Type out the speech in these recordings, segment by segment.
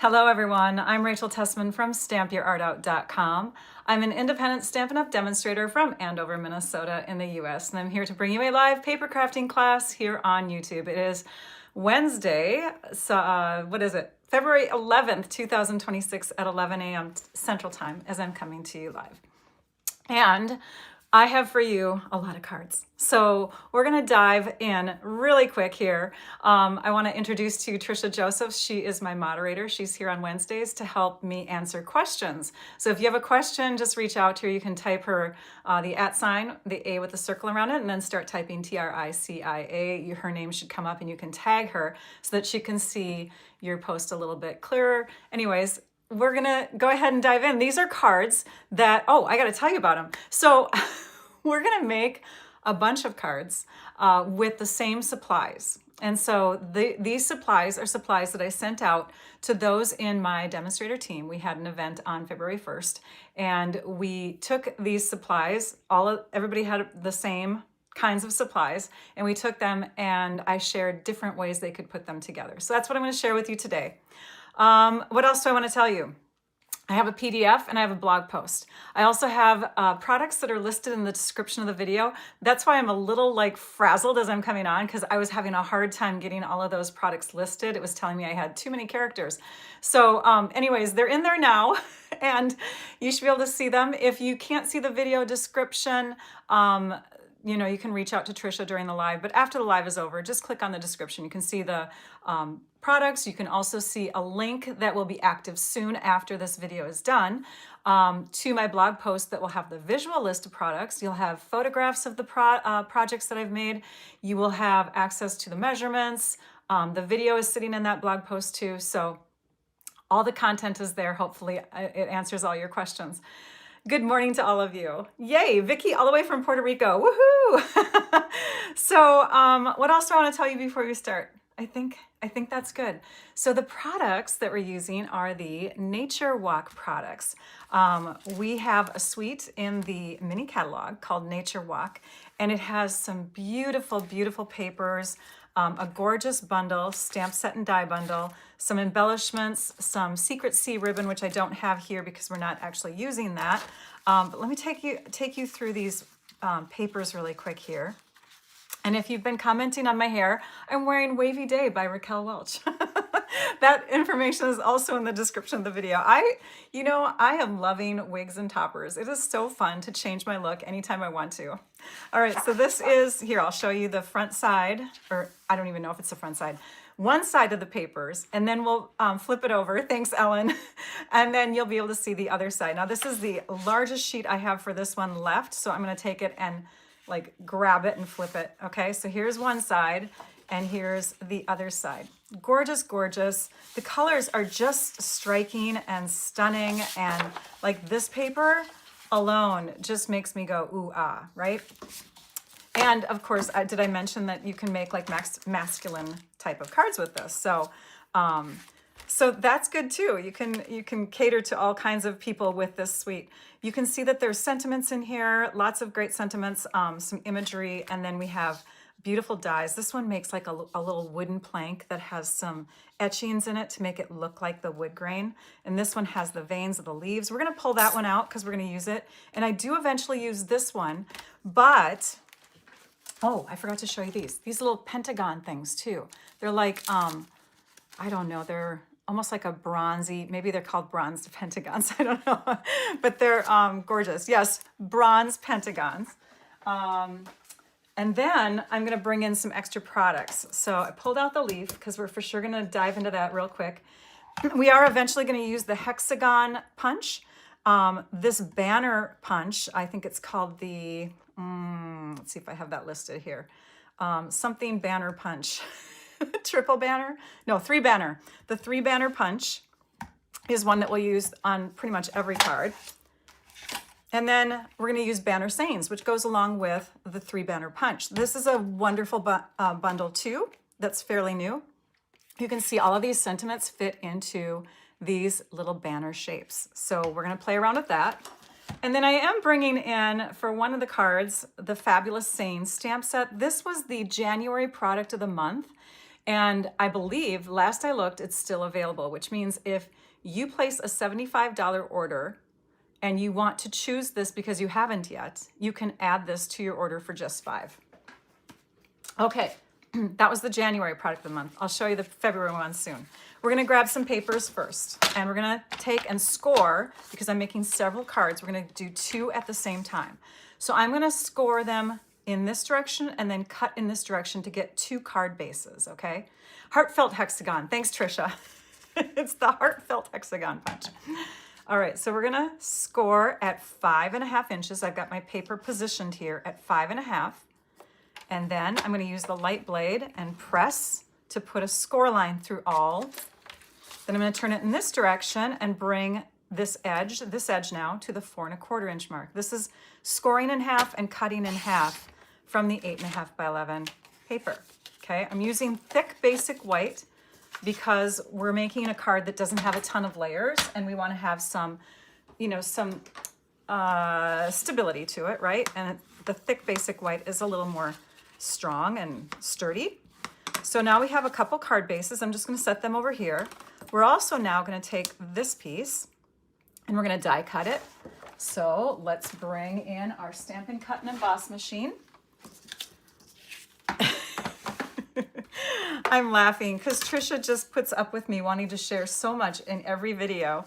Hello everyone, I'm Raquel Tessman from StampYourArtOut.com. I'm an independent Stampin' Up! Demonstrator from Andover, Minnesota in the US, and I'm here to bring you a live paper crafting class here on YouTube. It is Wednesday, February 11th, 2026 at 11 a.m. Central Time as I'm coming to you live. And I have for you a lot of cards. So we're gonna dive in really quick here. I wanna introduce to you Trisha Joseph. She is my moderator. She's here on Wednesdays to help me answer questions. So if you have a question, just reach out to her. You can type her the @ the A with the circle around it, and then start typing TRICIA. Her name should come up and you can tag her so that she can see your post a little bit clearer. Anyways, we're gonna go ahead and dive in. These are cards that, I gotta tell you about them. So we're gonna make a bunch of cards with the same supplies. And so these supplies are supplies that I sent out to those in my demonstrator team. We had an event on February 1st, and we took these supplies, everybody had the same kinds of supplies, and we took them and I shared different ways they could put them together. So that's what I'm gonna share with you today. What else do I want to tell you? I have a PDF and I have a blog post. I also have products that are listed in the description of the video. That's why I'm a little frazzled as I'm coming on, because I was having a hard time getting all of those products listed. It was telling me I had too many characters. So anyways, they're in there now and you should be able to see them. If you can't see the video description, you can reach out to Trisha during the live, but after the live is over, just click on the description. You can see the products. You can also see a link that will be active soon after this video is done to my blog post that will have the visual list of products. You'll have photographs of the projects that I've made. You will have access to the measurements. The video is sitting in that blog post too. So all the content is there. Hopefully it answers all your questions. Good morning to all of you. Yay, Vicky, all the way from Puerto Rico. Woohoo! So what else do I want to tell you before we start? I think that's good. So the products that we're using are the Nature Walk products. We have a suite in the mini catalog called Nature Walk, and it has some beautiful, beautiful papers, a gorgeous bundle, stamp set and die bundle, some embellishments, some Secret Sea ribbon, which I don't have here because we're not actually using that. But let me take you through these papers really quick here. And if you've been commenting on my hair, I'm wearing Wavy Day by Raquel Welch. That information is also in the description of the video. I am loving wigs and toppers. It is so fun to change my look anytime I want to. All right, so this is, here, I'll show you the front side, or I don't even know if it's the front side. One side of the papers, and then we'll flip it over. Thanks, Ellen. And then you'll be able to see the other side. Now, this is the largest sheet I have for this one left, so I'm gonna take it and grab it and flip it. Okay, so here's one side and here's the other side. Gorgeous, gorgeous. The colors are just striking and stunning, and this paper alone just makes me go ooh ah, right? And of course, did I mention that you can make masculine type of cards with this? So so that's good too. You can cater to all kinds of people with this suite. You can see that there's sentiments in here, lots of great sentiments, some imagery, and then we have beautiful dies. This one makes a little wooden plank that has some etchings in it to make it look like the wood grain. And this one has the veins of the leaves. We're gonna pull that one out because we're gonna use it. And I do eventually use this one, but, I forgot to show you these little pentagon things too. They're I don't know, they're almost like a bronzy, maybe they're called bronzed pentagons, I don't know, but they're gorgeous. Yes, bronze pentagons. And then I'm gonna bring in some extra products. So I pulled out the leaf because we're for sure gonna dive into that real quick. We are eventually gonna use the Hexagon punch. This banner punch, I think it's called the, let's see if I have that listed here. Something banner punch. Triple banner? No, 3 banner. The 3 banner punch is one that we'll use on pretty much every card. And then we're going to use banner sayings, which goes along with the 3 banner punch. This is a wonderful bundle too, that's fairly new. You can see all of these sentiments fit into these little banner shapes. So we're going to play around with that. And then I am bringing in, for one of the cards, the Fabulous Sayings stamp set. This was the January product of the month. And I believe, last I looked, it's still available, which means if you place a $75 order and you want to choose this because you haven't yet, you can add this to your order for just $5. Okay, that was the January product of the month. I'll show you the February one soon. We're gonna grab some papers first, and we're gonna take and score, because I'm making several cards, we're gonna do 2 at the same time. So I'm gonna score them in this direction and then cut in this direction to get 2 card bases, okay? Heartfelt hexagon, thanks Trisha. It's the heartfelt hexagon punch. All right, so we're gonna score at 5.5 inches. I've got my paper positioned here at 5.5. And then I'm gonna use the light blade and press to put a score line through all. Then I'm gonna turn it in this direction and bring this edge now to the 4.25 inch mark. This is scoring in half and cutting in half from the 8.5 by 11 paper, okay? I'm using thick basic white because we're making a card that doesn't have a ton of layers, and we wanna have some, you know, some stability to it, right? And the thick basic white is a little more strong and sturdy. So now we have a couple card bases. I'm just gonna set them over here. We're also now gonna take this piece and we're gonna die cut it. So let's bring in our Stampin' Cut and Emboss machine. I'm laughing because Trisha just puts up with me wanting to share so much in every video.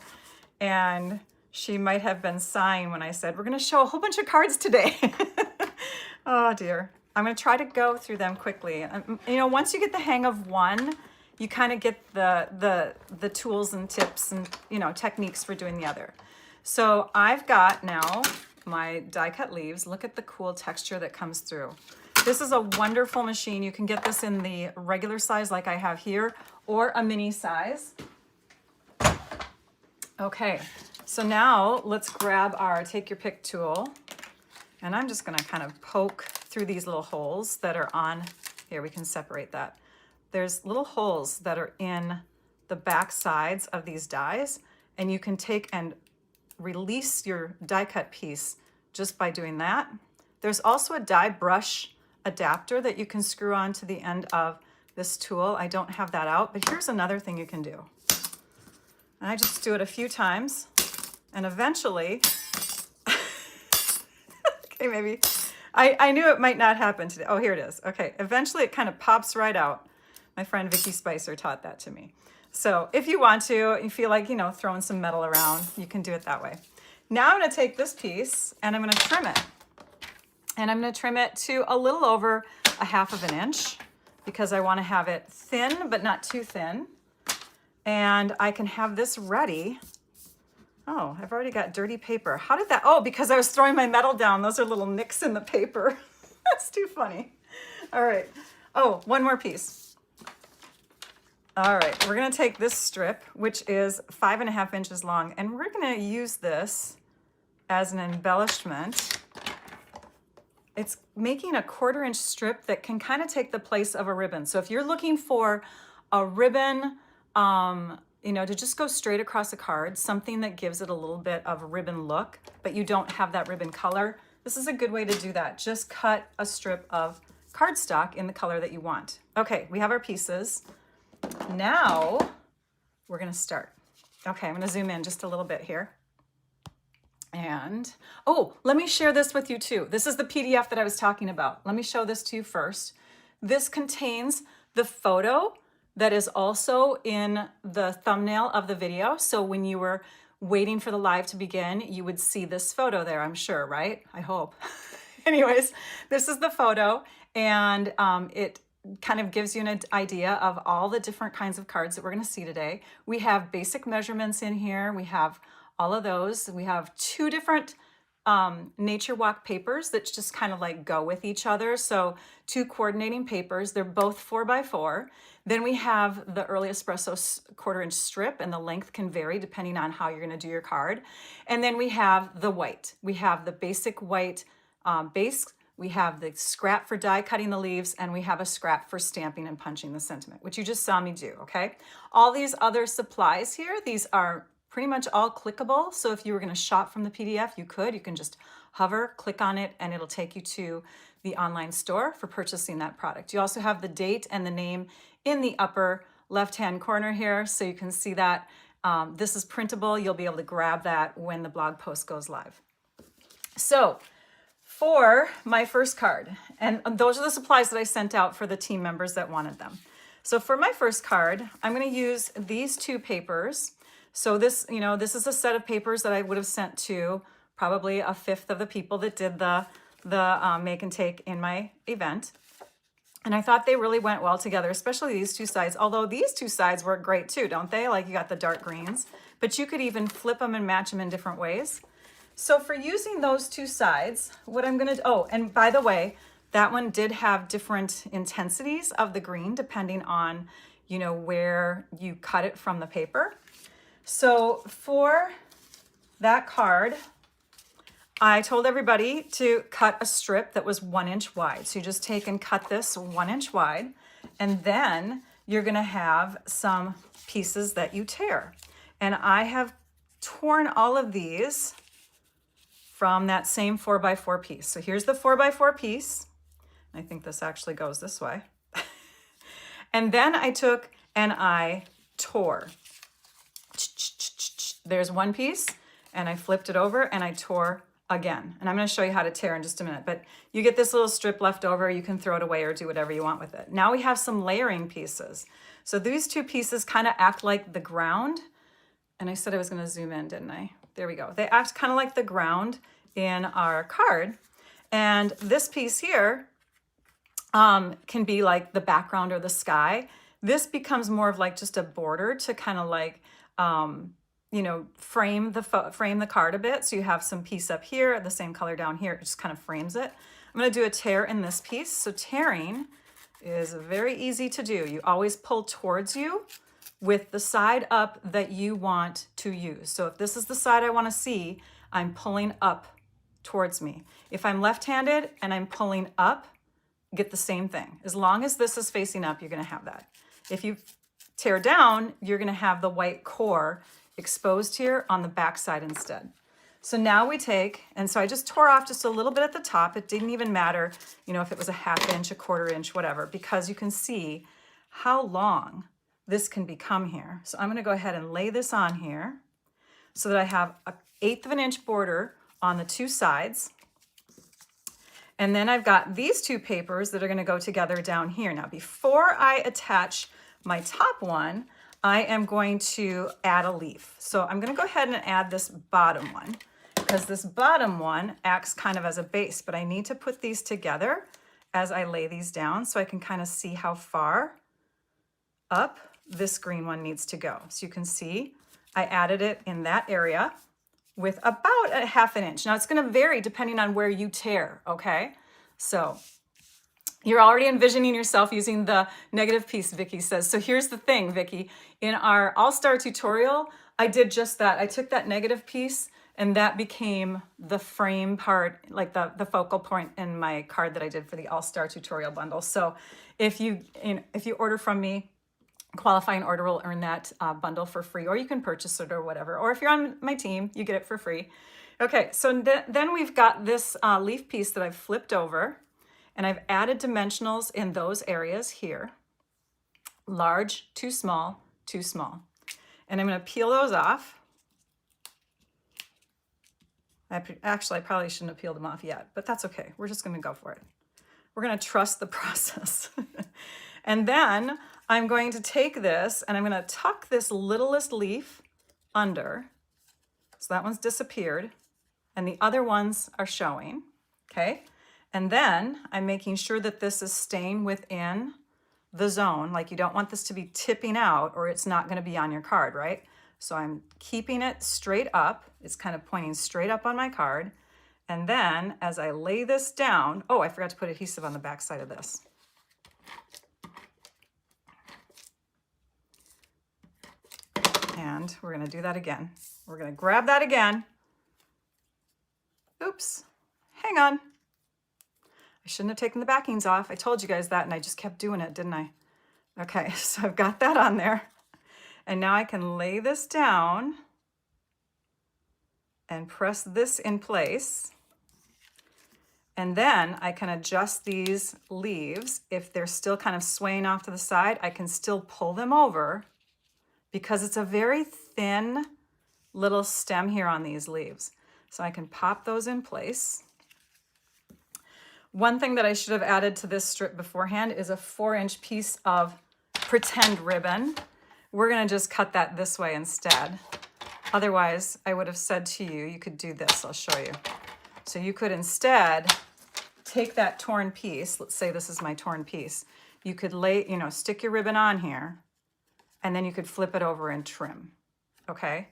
And she might have been sighing when I said, we're gonna show a whole bunch of cards today. Oh dear. I'm gonna try to go through them quickly. You know, once you get the hang of one, you kind of get the tools and tips and, you know, techniques for doing the other. So I've got now my die cut leaves. Look at the cool texture that comes through. This is a wonderful machine. You can get this in the regular size like I have here, or a mini size. Okay, so now let's grab our take your pick tool. And I'm just gonna kind of poke through these little holes that are on, here we can separate that. There's little holes that are in the back sides of these dies, and you can take and release your die cut piece just by doing that. There's also a die brush adapter that you can screw on to the end of this tool. I don't have that out, but here's another thing you can do. And I just do it a few times, and eventually, okay, maybe, I knew it might not happen today. Oh, here it is. Okay, eventually it kind of pops right out. My friend Vicki Spicer taught that to me. So if you want to, you feel like, you know, throwing some metal around, you can do it that way. Now I'm gonna take this piece and I'm gonna trim it. And I'm gonna trim it to a little over 1/2 inch because I wanna have it thin, but not too thin. And I can have this ready. Oh, I've already got dirty paper. How did that, oh, because I was throwing my metal down. Those are little nicks in the paper. That's too funny. All right. Oh, one more piece. All right, we're gonna take this strip, which is 5.5 inches long, and we're gonna use this as an embellishment. It's making a 1/4 inch strip that can kind of take the place of a ribbon. So if you're looking for a ribbon, you know, to just go straight across a card, something that gives it a little bit of a ribbon look, but you don't have that ribbon color, this is a good way to do that. Just cut a strip of cardstock in the color that you want. Okay, we have our pieces. Now we're gonna start. Okay, I'm gonna zoom in just a little bit here. And, oh, let me share this with you too. This is the PDF that I was talking about. Let me show this to you first. This contains the photo that is also in the thumbnail of the video. So when you were waiting for the live to begin, you would see this photo there, I'm sure, right? I hope. Anyways, this is the photo, and it kind of gives you an idea of all the different kinds of cards that we're gonna see today. We have basic measurements in here. We have all of those. We have 2 different nature walk papers that just kind of like go with each other. So 2 coordinating papers, they're both 4x4. Then we have the early espresso 1/4 inch strip, and the length can vary depending on how you're gonna do your card. And then we have the white. We have the basic white base. We have the scrap for die cutting the leaves, and we have a scrap for stamping and punching the sentiment, which you just saw me do, okay? All these other supplies here, these are pretty much all clickable. So if you were gonna shop from the PDF, you can just hover, click on it, and it'll take you to the online store for purchasing that product. You also have the date and the name in the upper left-hand corner here, so you can see that. This is printable. You'll be able to grab that when the blog post goes live. So for my first card, and those are the supplies that I sent out for the team members that wanted them. So for my first card, I'm going to use these two papers. So this, this is a set of papers that I would have sent to probably a fifth of the people that did the make and take in my event. And I thought they really went well together, especially these two sides. Although these two sides work great too, don't they? Like you got the dark greens, but you could even flip them and match them in different ways. So for using those two sides, what I'm gonna, oh, and by the way, that one did have different intensities of the green depending on, where you cut it from the paper. So for that card, I told everybody to cut a strip that was 1 inch wide. So you just take and cut this 1 inch wide, and then you're gonna have some pieces that you tear. And I have torn all of these from that same 4x4 piece. So here's the 4x4 piece. I think this actually goes this way. And then I took and I tore. There's one piece, and I flipped it over and I tore again. And I'm going to show you how to tear in just a minute, but you get this little strip left over. You can throw it away or do whatever you want with it. Now we have some layering pieces. So these two pieces kind of act like the ground. And I said I was going to zoom in, didn't I? There we go. They act kind of like the ground in our card. And this piece here can be like the background or the sky. This becomes more of like just a border to kind of like, frame the card a bit. So you have some piece up here, the same color down here. It just kind of frames it. I'm going to do a tear in this piece. So tearing is very easy to do. You always pull towards you with the side up that you want to use. So if this is the side I want to see, I'm pulling up towards me. If I'm left-handed and I'm pulling up, get the same thing. As long as this is facing up, you're going to have that. If you tear down, you're going to have the white core exposed here on the back side instead. So now we take, and so I just tore off just a little bit at the top. It didn't even matter, if it was a 1/2 inch, 1/4 inch, whatever, because you can see how long this can become here. So I'm going to go ahead and lay this on here so that I have a 1/8 of an inch border on the two sides. And then I've got these two papers that are going to go together down here. Now, before I attach my top one, I am going to add a leaf. So I'm going to go ahead and add this bottom one because this bottom one acts kind of as a base, but I need to put these together as I lay these down so I can kind of see how far up this green one needs to go. So you can see I added it in that area with about a 1/2 inch. Now it's going to vary depending on where you tear, okay? So you're already envisioning yourself using the negative piece, Vicky says. So here's the thing, Vicky. In our All-Star tutorial, I did just that. I took that negative piece and that became the frame part, like the focal point in my card that I did for the All-Star tutorial bundle. So if you order from me, qualifying order will earn that bundle for free, or you can purchase it or whatever. Or if you're on my team, you get it for free. Okay, so then we've got this leaf piece that I've flipped over, and I've added dimensionals in those areas here. Large, too small, too small. And I'm going to peel those off. Actually, I probably shouldn't have peeled them off yet, but that's okay. We're just going to go for it. We're going to trust the process. And then I'm going to take this and I'm going to tuck this littlest leaf under. So that one's disappeared and the other ones are showing, okay? And then I'm making sure that this is staying within the zone. Like you don't want this to be tipping out or it's not going to be on your card, right? So I'm keeping it straight up. It's kind of pointing straight up on my card. And then as I lay this down, oh, I forgot to put adhesive on the back side of this. And we're going to do that again. We're going to grab that again. Oops, hang on. I shouldn't have taken the backings off. I told you guys that and I just kept doing it, didn't I? Okay, so I've got that on there. And now I can lay this down and press this in place. And then I can adjust these leaves. If they're still kind of swaying off to the side, I can still pull them over because it's a very thin little stem here on these leaves. So I can pop those in place. One thing that I should have added to this strip beforehand is a 4-inch piece of pretend ribbon. We're gonna just cut that this way instead. Otherwise, I would have said to you, you could do this, I'll show you. So you could instead take that torn piece, let's say this is my torn piece, you could stick your ribbon on here, and then you could flip it over and trim, okay?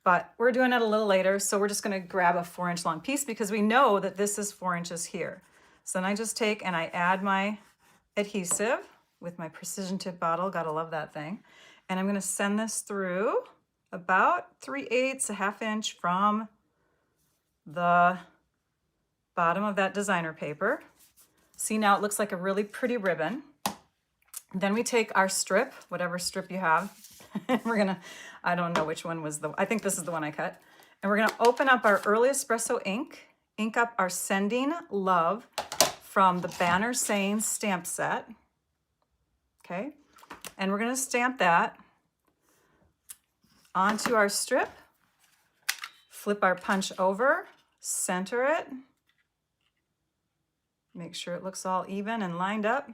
But we're doing it a little later, so we're just gonna grab a 4-inch long piece because we know that this is 4 inches here. So then I just take and I add my adhesive with my precision tip bottle, gotta love that thing. And I'm gonna send this through about 3/8, a half inch from the bottom of that designer paper. See, now it looks like a really pretty ribbon. Then we take our strip, whatever strip you have, and we're gonna, I don't know which one was I think this is the one I cut. And we're gonna open up our early espresso ink up our Sending Love from the Banner Saying stamp set, okay? And we're gonna stamp that onto our strip, flip our punch over, center it, make sure it looks all even and lined up.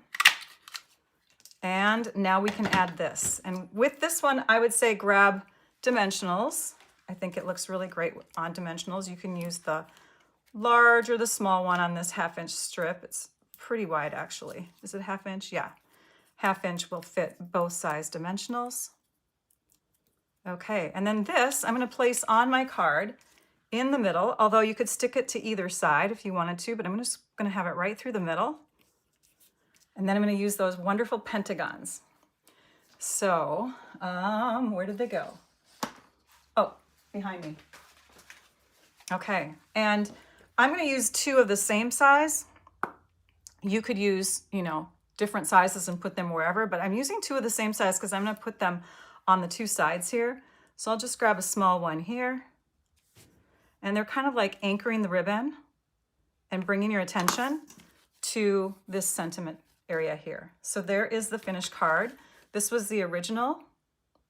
And now we can add this. And with this one, I would say grab dimensionals. I think it looks really great on dimensionals. You can use the large or the small one on this 1/2 inch strip. It's pretty wide actually. Is it 1/2 inch? Yeah. 1/2 inch will fit both size dimensionals. Okay, and then this I'm going to place on my card in the middle, although you could stick it to either side if you wanted to, but I'm just going to have it right through the middle. And then I'm going to use those wonderful pentagons. So, where did they go? Oh, behind me. Okay, and I'm going to use 2 of the same size. You could use, different sizes and put them wherever, but I'm using 2 of the same size because I'm going to put them on the 2 sides here. So I'll just grab a small one here. And they're kind of like anchoring the ribbon and bringing your attention to this sentiment area here. So there is the finished card. This was the original,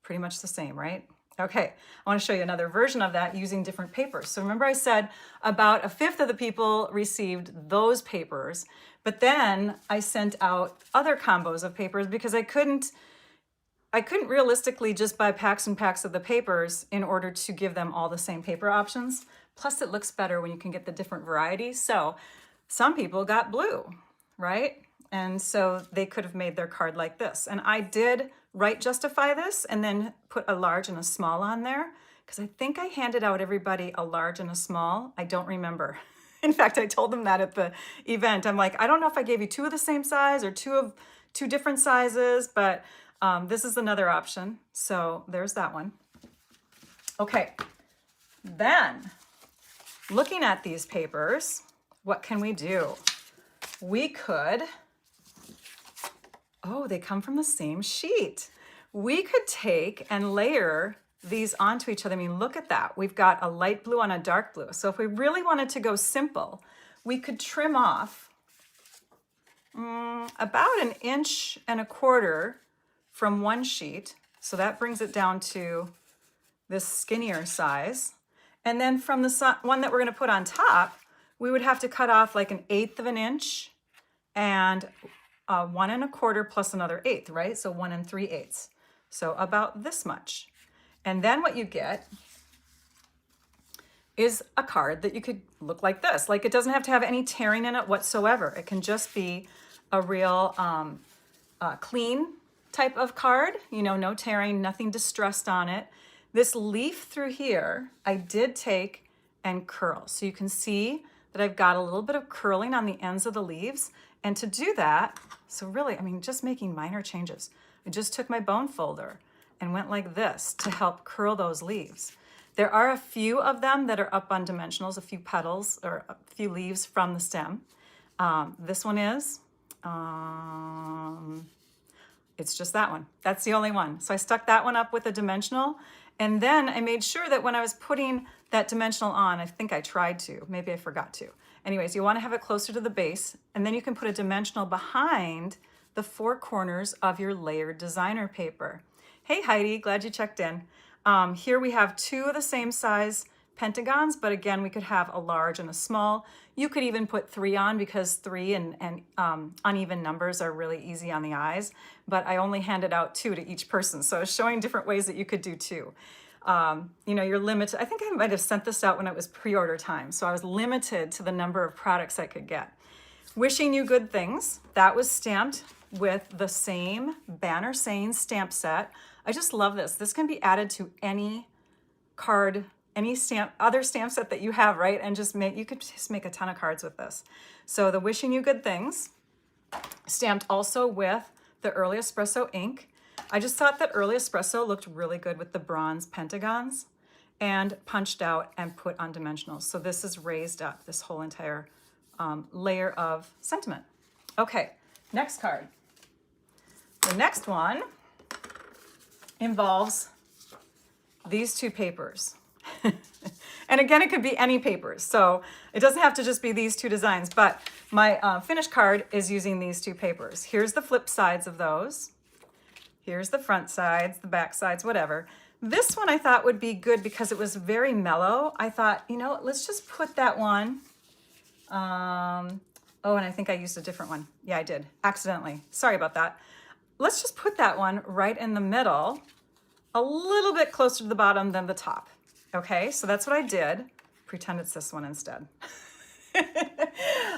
pretty much the same, right? Okay, I want to show you another version of that using different papers. So remember I said about 1/5 of the people received those papers, but then I sent out other combos of papers because I couldn't realistically just buy packs and packs of the papers in order to give them all the same paper options. Plus it looks better when you can get the different varieties. So some people got blue, right? And so they could have made their card like this. And I did write justify this and then put a large and a small on there because I think I handed out everybody a large and a small. I don't remember. In fact, I told them that at the event. I'm like, I don't know if I gave you 2 of the same size or 2 different sizes, but this is another option. So there's that one. Okay, then looking at these papers, what can we do? We could, oh, they come from the same sheet. We could take and layer these onto each other. I mean, look at that. We've got a light blue on a dark blue. So if we really wanted to go simple, we could trim off about 1.25 inches from one sheet. So that brings it down to this skinnier size. And then from the one that we're going to put on top, we would have to cut off like 1/8 inch and 1 1/4 plus another 1/8, right? So 1 3/8. So about this much. And then what you get is a card that you could look like this. Like it doesn't have to have any tearing in it whatsoever. It can just be a real clean type of card, no tearing, nothing distressed on it. This leaf through here, I did take and curl. So you can see that I've got a little bit of curling on the ends of the leaves. And to do that, so really, just making minor changes. I just took my bone folder and went like this to help curl those leaves. There are a few of them that are up on dimensionals, a few petals or a few leaves from the stem. This one is, it's just that one. That's the only one. So I stuck that one up with a dimensional. And then I made sure that when I was putting that dimensional on, I think I tried to, maybe I forgot to. Anyways, you want to have it closer to the base, and then you can put a dimensional behind the four corners of your layered designer paper. Hey Heidi, glad you checked in. Here we have two of the same size pentagons, but again, we could have a large and a small. You could even put 3 on, because 3 and uneven numbers are really easy on the eyes, but I only handed out 2 to each person. So I was showing different ways that you could do 2. You know, you're limited. I think I might have sent this out when it was pre-order time. So I was limited to the number of products I could get. Wishing You Good Things, that was stamped with the same Banner Saying stamp set. I just love this. This can be added to any card, any other stamp set that you have, right? And you could just make a ton of cards with this. So the Wishing You Good Things, stamped also with the Early Espresso ink. I just thought that Early Espresso looked really good with the bronze pentagons, and punched out and put on dimensionals. So this is raised up, this whole entire layer of sentiment. Okay, next card. The next one involves these 2 papers. And again, it could be any papers. So it doesn't have to just be these 2 designs, but my finished card is using these 2 papers. Here's the flip sides of those. Here's the front sides, the back sides, whatever. This one I thought would be good because it was very mellow. I thought, you know, let's just put that one. Oh, and I think I used a different one. Yeah, I did, accidentally. Sorry about that. Let's just put that one right in the middle, a little bit closer to the bottom than the top. Okay, so that's what I did. Pretend it's this one instead.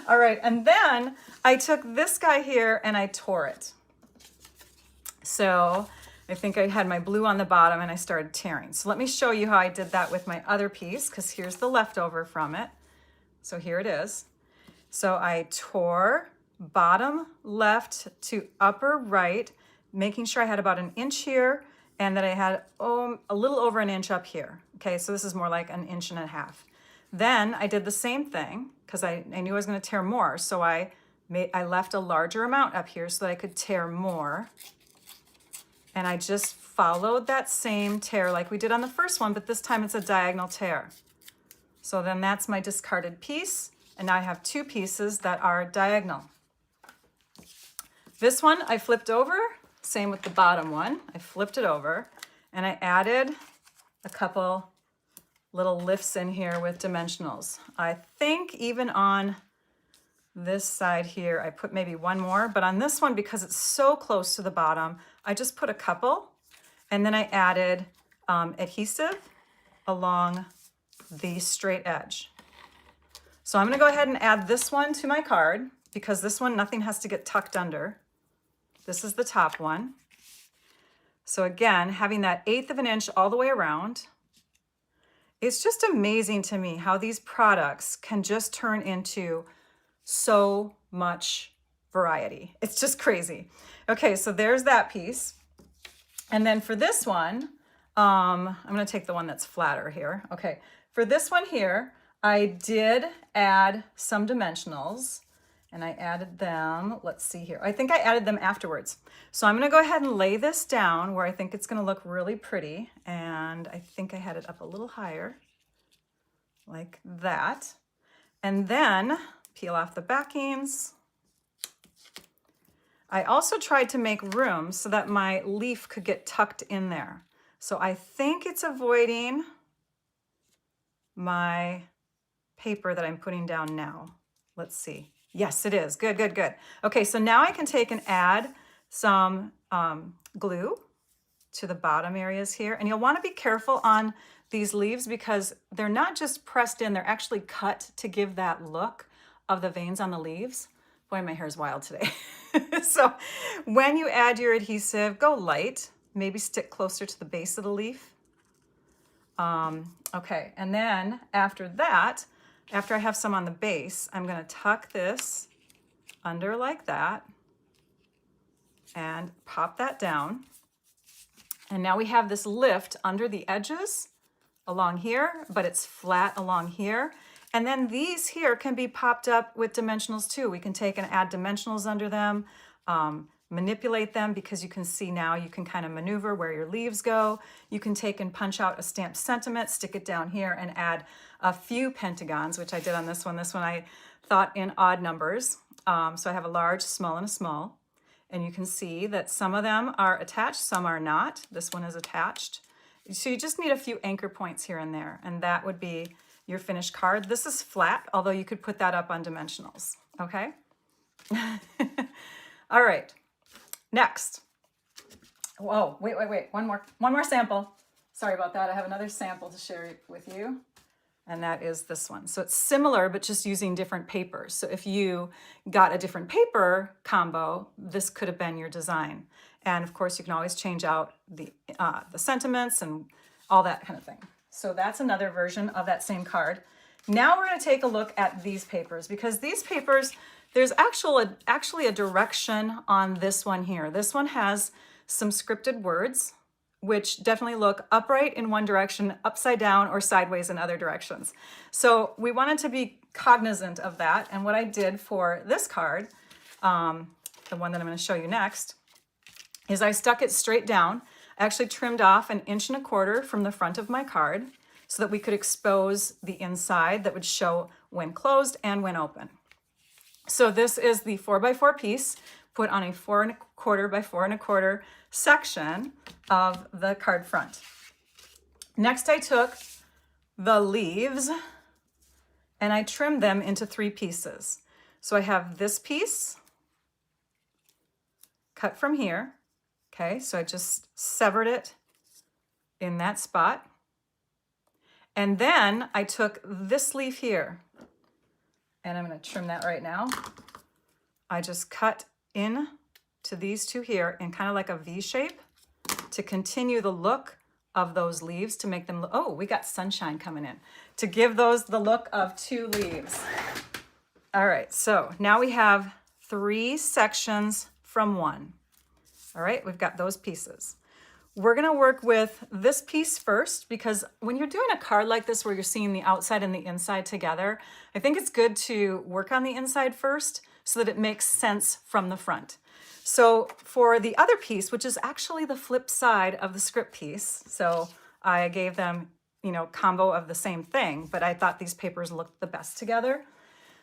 All right, and then I took this guy here and I tore it. So I think I had my blue on the bottom and I started tearing. So let me show you how I did that with my other piece, because here's the leftover from it. So here it is. So I tore bottom left to upper right, making sure I had about 1 inch here, and that I had a little over 1 inch up here. Okay, so this is more like 1.5 inches. Then I did the same thing because I knew I was going to tear more. So I left a larger amount up here so that I could tear more. And I just followed that same tear like we did on the first one, but this time it's a diagonal tear. So then that's my discarded piece. And now I have 2 pieces that are diagonal. This one I flipped over, same with the bottom one. I flipped it over and I added a couple little lifts in here with dimensionals. I think even on this side here, I put maybe 1 more, but on this one, because it's so close to the bottom, I just put a couple, and then I added adhesive along the straight edge. So I'm gonna go ahead and add this one to my card, because this one, nothing has to get tucked under. This is the top one. So again, having that 1/8 of an inch all the way around, it's just amazing to me how these products can just turn into so much variety. It's just crazy. Okay, so there's that piece. And then for this one, I'm gonna take the one that's flatter here. Okay, for this one here, I did add some dimensionals, and I added them, let's see here. I think I added them afterwards. So I'm gonna go ahead and lay this down where I think it's gonna look really pretty. And I think I had it up a little higher, like that. And then peel off the backings. I also tried to make room so that my leaf could get tucked in there. So I think it's avoiding my paper that I'm putting down now. Let's see. Yes, it is. Good, good, good. Okay, so now I can take and add some glue to the bottom areas here. And you'll want to be careful on these leaves because they're not just pressed in, they're actually cut to give that look of the veins on the leaves. Boy, my hair's wild today. So when you add your adhesive, go light, maybe stick closer to the base of the leaf. Okay, and then after that, after I have some on the base, I'm gonna tuck this under like that and pop that down. And now we have this lift under the edges along here, but it's flat along here. And then these here can be popped up with dimensionals too. We can take and add dimensionals under them, manipulate them because you can see now you can kind of maneuver where your leaves go. You can take and punch out a stamped sentiment, stick it down here, and add a few pentagons, which I did on this one. This one I thought in odd numbers. So I have a large, small, and a small. And you can see that some of them are attached, some are not. This one is attached. So you just need a few anchor points here and there, and that would be your finished card. This is flat, although you could put that up on dimensionals, okay? All right, next. Whoa, wait, one more sample. Sorry about that, I have another sample to share with you, and that is this one. So it's similar, but just using different papers. So if you got a different paper combo, this could have been your design. And of course, you can always change out the sentiments and all that kind of thing. So that's another version of that same card. Now we're going to take a look at these papers, because these papers, there's actually a direction on this one here. This one has some scripted words, which definitely look upright in one direction, upside down, or sideways in other directions. So we wanted to be cognizant of that. And what I did for this card, the one that I'm going to show you next, is I stuck it straight down. I actually trimmed off 1.25 inches from the front of my card so that we could expose the inside that would show when closed and when open. So this is the 4x4 piece put on a 4.25 by 4.25 section of the card front. Next, I took the leaves and I trimmed them into 3 pieces. So I have this piece cut from here. Okay, so I just severed it in that spot. And then I took this leaf here, and I'm going to trim that right now. I just cut in to these 2 here in kind of like a V shape to continue the look of those leaves, to make them, oh, we got sunshine coming in, to give those the look of 2 leaves. All right, so now we have 3 sections from 1. All right, we've got those pieces. We're gonna work with this piece first, because when you're doing a card like this where you're seeing the outside and the inside together, I think it's good to work on the inside first so that it makes sense from the front. So for the other piece, which is actually the flip side of the script piece, so I gave them, combo of the same thing, but I thought these papers looked the best together.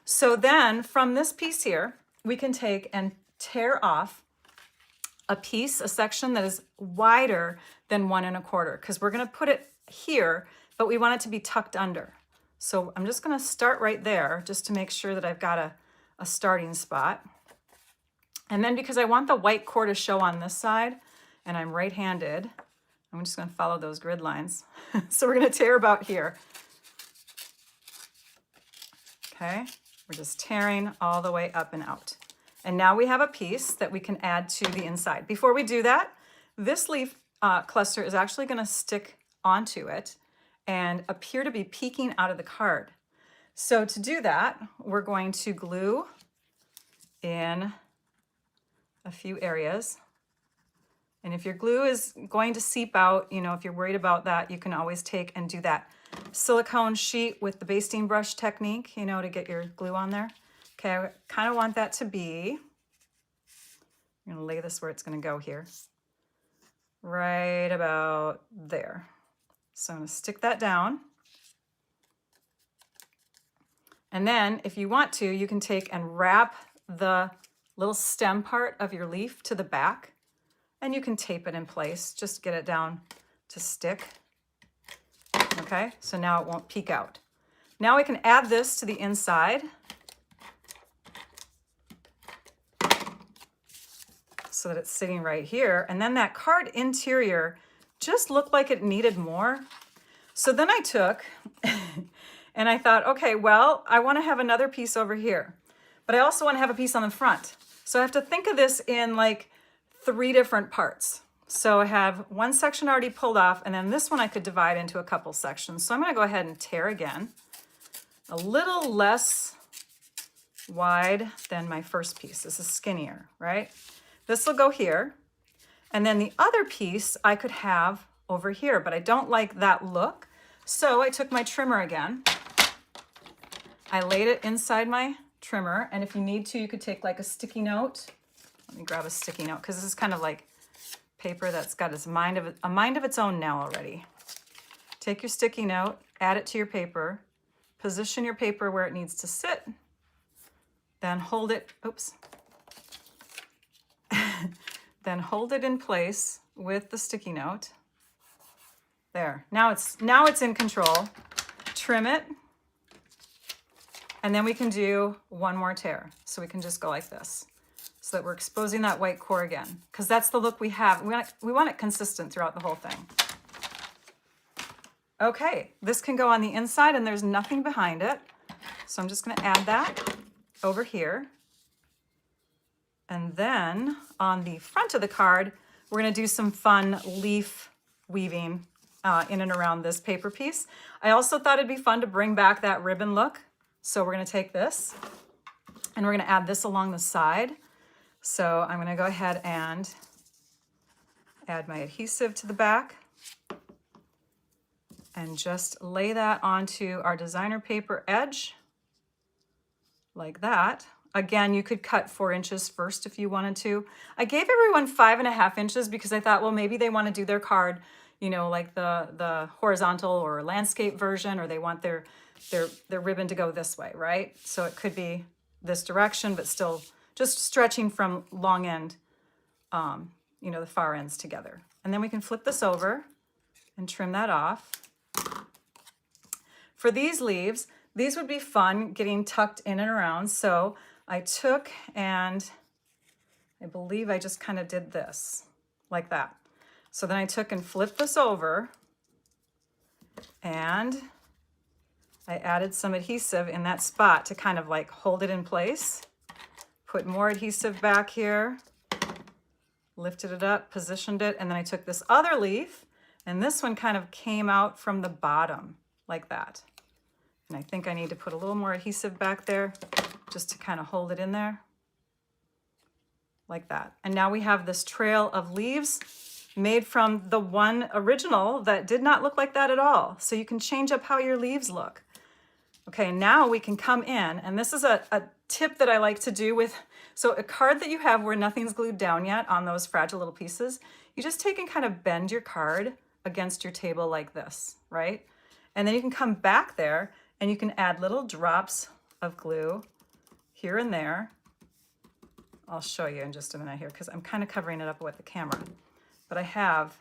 So then from this piece here, we can take and tear off a section that is wider than 1.25, because we're going to put it here, but we want it to be tucked under. So I'm just going to start right there just to make sure that I've got a starting spot. And then because I want the white core to show on this side, and I'm right-handed, I'm just going to follow those grid lines. So we're going to tear about here. Okay, we're just tearing all the way up and out. And now we have a piece that we can add to the inside. Before we do that, this leaf cluster is actually going to stick onto it and appear to be peeking out of the card. So to do that, we're going to glue in a few areas. And if your glue is going to seep out, if you're worried about that, you can always take and do that silicone sheet with the basting brush technique, to get your glue on there. Okay, I kind of want that to be, I'm going to lay this where it's going to go here, right about there. So I'm going to stick that down. And then if you want to, you can take and wrap the little stem part of your leaf to the back, and you can tape it in place, just get it down to stick. Okay, so now it won't peek out. Now we can add this to the inside. So that it's sitting right here. And then that card interior just looked like it needed more. So then I took and I thought, okay, well, I want to have another piece over here, but I also want to have a piece on the front. So I have to think of this in like 3 different parts. So I have one section already pulled off, and then this one I could divide into a couple sections. So I'm going to go ahead and tear again, a little less wide than my first piece. This is skinnier, right? This will go here, and then the other piece I could have over here, but I don't like that look. So I took my trimmer again. I laid it inside my trimmer, and if you need to, you could take like a sticky note Let me grab a sticky note because this is kind of like paper that's got a mind of its own now already. Take your sticky note, add it to your paper, position your paper where it needs to sit, then hold it, oops, then hold it in place with the sticky note. There, now it's in control. Trim it, and then we can do one more tear. So we can just go like this, so that we're exposing that white core again, because that's the look we have. We want it consistent throughout the whole thing. Okay, this can go on the inside and there's nothing behind it. So I'm just gonna add that over here. And then on the front of the card, we're gonna do some fun leaf weaving in and around this paper piece. I also thought it'd be fun to bring back that ribbon look. So we're gonna take this and we're gonna add this along the side. So I'm gonna go ahead and add my adhesive to the back and just lay that onto our designer paper edge like that. Again, you could cut 4 inches first if you wanted to. I gave everyone 5.5 inches because I thought, well, maybe they want to do their card, you know, like the horizontal or landscape version, or they want their ribbon to go this way, right? So it could be this direction, but still just stretching from long end, you know, the far ends together. And then we can flip this over and trim that off. For these leaves, these would be fun getting tucked in and around. So I took and I believe I just kind of did this like that. So then I took and flipped this over and I added some adhesive in that spot to kind of like hold it in place. Put more adhesive back here, lifted it up, positioned it, and then I took this other leaf and this one kind of came out from the bottom like that. And I think I need to put a little more adhesive back there just to kind of hold it in there like that. And now we have this trail of leaves made from the one original that did not look like that at all. So you can change up how your leaves look. Okay, now we can come in, and this is a tip that I like to do with, so a card that you have where nothing's glued down yet on those fragile little pieces, you just take and kind of bend your card against your table like this, right? And then you can come back there and you can add little drops of glue here and there. I'll show you in just a minute here because I'm kind of covering it up with the camera. But I have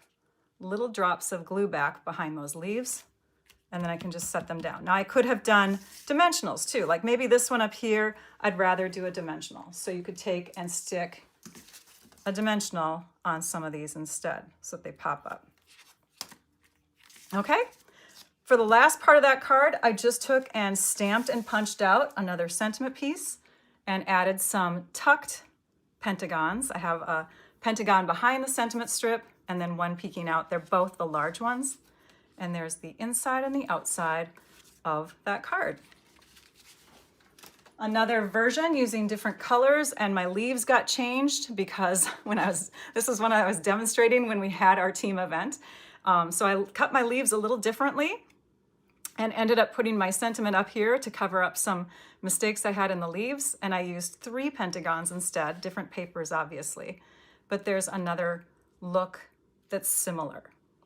little drops of glue back behind those leaves, and then I can just set them down. Now I could have done dimensionals too, like maybe this one up here, I'd rather do a dimensional. So you could take and stick a dimensional on some of these instead so that they pop up. Okay? For the last part of that card, I just took and stamped and punched out another sentiment piece and added some tucked pentagons. I have a pentagon behind the sentiment strip and then one peeking out. They're both the large ones. And there's the inside and the outside of that card. Another version using different colors, and my leaves got changed because this is when I was demonstrating when we had our team event. So I cut my leaves a little differently and ended up putting my sentiment up here to cover up some mistakes I had in the leaves. And I used 3 pentagons instead, different papers obviously, but there's another look that's similar.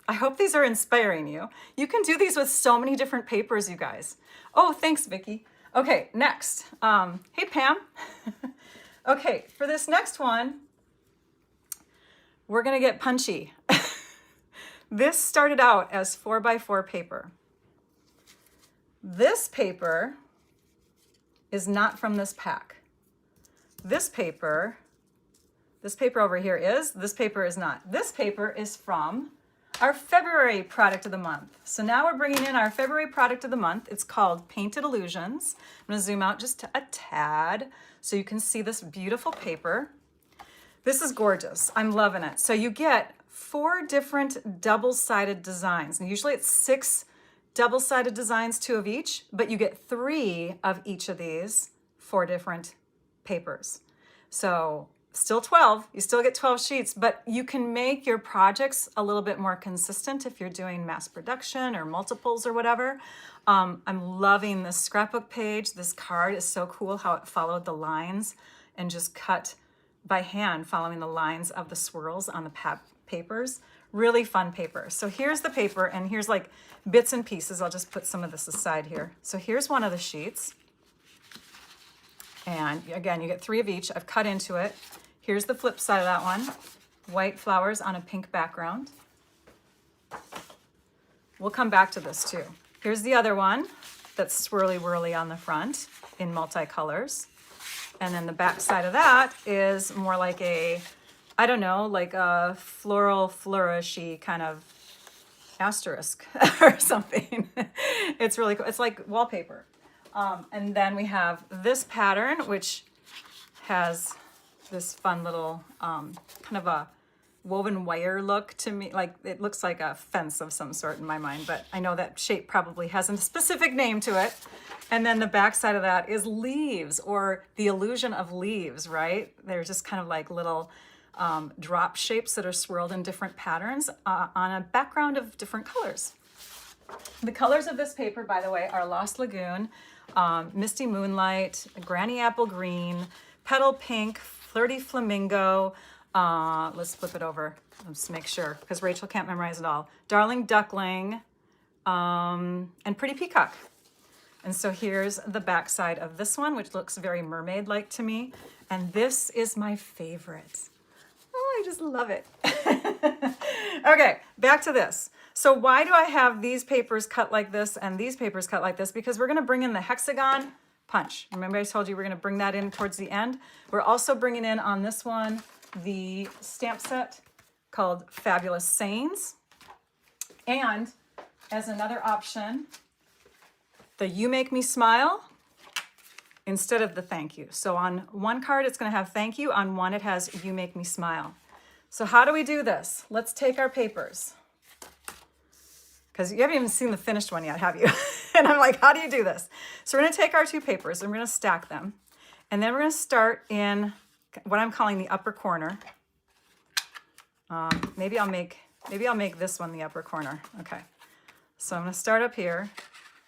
I hope these are inspiring you. You can do these with so many different papers, you guys. Oh, thanks, Vicki. Okay, next. Hey, Pam. Okay, for this next one, we're gonna get punchy. This started out as 4x4 paper. This paper is not from this pack. This paper over here is, this paper is not. This paper is from our February product of the month. So now we're bringing in our February product of the month. It's called Painted Illusions. I'm gonna zoom out just a tad so you can see this beautiful paper. This is gorgeous, I'm loving it. So you get 4 different double-sided designs. And usually it's 6 double-sided designs, 2 of each, but you get 3 of each of these 4 different papers. So still 12, you still get 12 sheets, but you can make your projects a little bit more consistent if you're doing mass production or multiples or whatever. I'm loving this scrapbook page. This card is so cool how it followed the lines and just cut by hand, following the lines of the swirls on the papers. Really fun paper. So here's the paper, and here's like bits and pieces. I'll just put some of this aside here. So here's one of the sheets. And again, you get 3 of each. I've cut into it. Here's the flip side of that one. White flowers on a pink background. We'll come back to this too. Here's the other one that's swirly whirly on the front in multicolors. And then the back side of that is more like a, I don't know, like a floral flourishy kind of asterisk or something. It's really cool. It's like wallpaper. And then we have this pattern, which has this fun little kind of a woven wire look to me. Like it looks like a fence of some sort in my mind, but I know that shape probably has a specific name to it. And then the back side of that is leaves, or the illusion of leaves, right? They're just kind of like little drop shapes that are swirled in different patterns on a background of different colors. The colors of this paper, by the way, are Lost Lagoon, Misty Moonlight, Granny Apple Green, Petal Pink, Flirty Flamingo, let's flip it over, let's make sure, because Rachel can't memorize it all, Darling Duckling, and Pretty Peacock. And so here's the back side of this one, which looks very mermaid-like to me. And this is my favorite. Oh, I just love it. Okay, back to this. So why do I have these papers cut like this and these papers cut like this? Because we're gonna bring in the hexagon punch. Remember I told you we're gonna bring that in towards the end? We're also bringing in on this one the stamp set called Fabulous Sayings. And as another option, the You Make Me Smile instead of the thank you. So on one card, it's gonna have thank you. On one, it has You Make Me Smile. So how do we do this? Let's take our papers. Because you haven't even seen the finished one yet, have you? And I'm like, how do you do this? So we're gonna take our 2 papers and we're gonna stack them. And then we're gonna start in what I'm calling the upper corner. Maybe I'll make this one the upper corner. Okay. So I'm gonna start up here.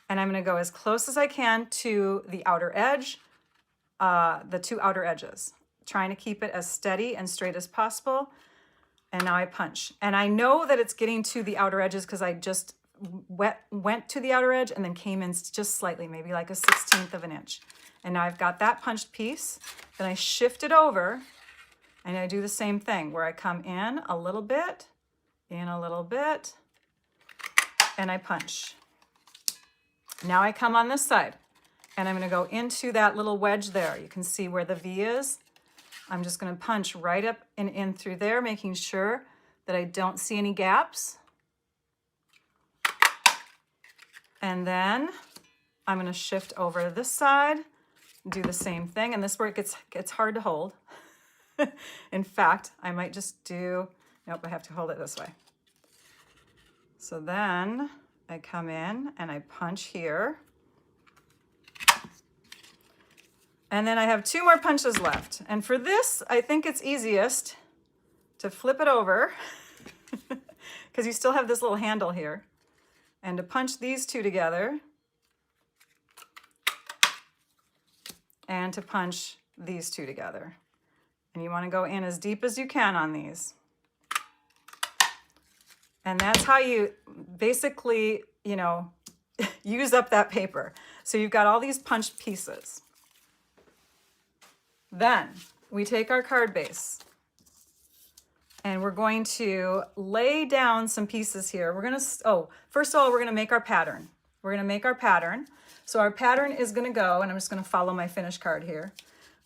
And I'm going to go as close as I can to the outer edge, the 2 outer edges, trying to keep it as steady and straight as possible. And now I punch. And I know that it's getting to the outer edges because I just went to the outer edge and then came in just slightly, maybe like a 1/16 of an inch. And now I've got that punched piece. Then I shift it over and I do the same thing where I come in a little bit, and I punch. Now I come on this side and I'm going to go into that little wedge there. You can see where the V is. I'm just going to punch right up and in through there, making sure that I don't see any gaps. And then I'm going to shift over to this side, do the same thing. And this is where it gets hard to hold. In fact, I might just do, nope, I have to hold it this way. So then I come in and I punch here. And then I have 2 more punches left. And for this, I think it's easiest to flip it over because you still have this little handle here. And to punch these 2 together and to punch these 2 together. And you want to go in as deep as you can on these. And that's how you basically, you know, use up that paper. So you've got all these punched pieces. Then we take our card base and we're going to lay down some pieces here. We're going to, first of all, we're going to make our pattern. We're going to make our pattern. So our pattern is going to go, and I'm just going to follow my finish card here.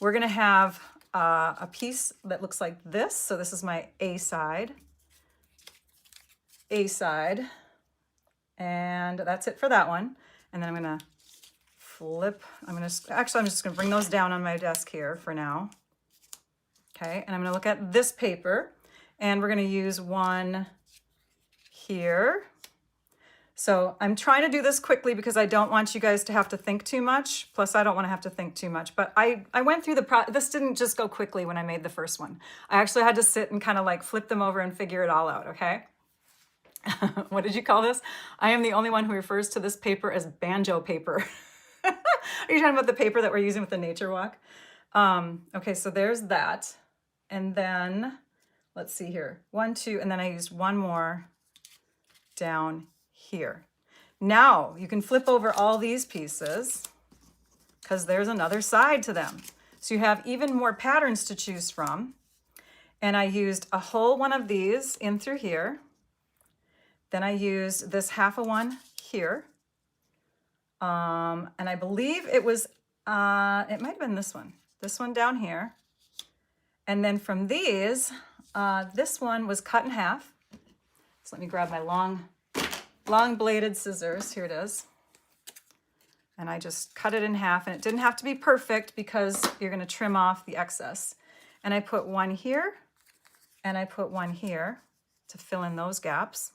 We're going to have a piece that looks like this. So this is my A side. And that's it for that one. And then I'm going to flip. I'm just going to bring those down on my desk here for now. Okay. And I'm going to look at this paper and we're going to use one here. So I'm trying to do this quickly because I don't want you guys to have to think too much. Plus I don't want to have to think too much, but I went through this didn't just go quickly when I made the first one. I actually had to sit and kind of like flip them over and figure it all out. Okay. What did you call this? I am the only one who refers to this paper as banjo paper. Are you talking about the paper that we're using with the nature walk? Okay, so there's that. And then, let's see here, 1, 2, and then I used one more down here. Now you can flip over all these pieces because there's another side to them. So you have even more patterns to choose from. And I used a whole one of these in through here. Then I used this half a one here. And I believe it was, it might have been this one down here. And then from these, this one was cut in half. So let me grab my long bladed scissors. Here it is. And I just cut it in half, and it didn't have to be perfect because you're going to trim off the excess. And I put one here and I put one here to fill in those gaps.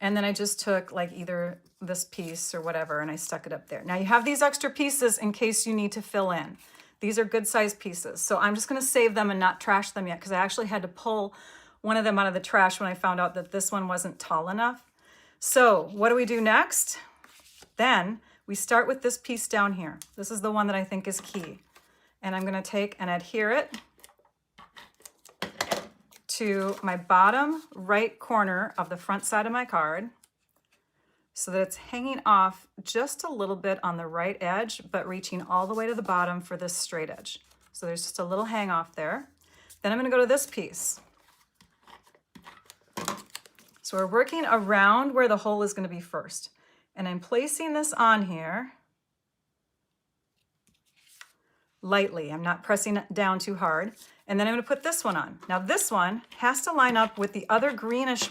And then I just took like either this piece or whatever, and I stuck it up there. Now you have these extra pieces in case you need to fill in. These are good sized pieces. So I'm just going to save them and not trash them yet because I actually had to pull one of them out of the trash when I found out that this one wasn't tall enough. So what do we do next? Then we start with this piece down here. This is the one that I think is key. And I'm going to take and adhere it to my bottom right corner of the front side of my card so that it's hanging off just a little bit on the right edge, but reaching all the way to the bottom for this straight edge. So there's just a little hang off there. Then I'm going to go to this piece. So we're working around where the hole is going to be first. And I'm placing this on here lightly. I'm not pressing it down too hard. And then I'm going to put this one on. Now this one has to line up with the other greenish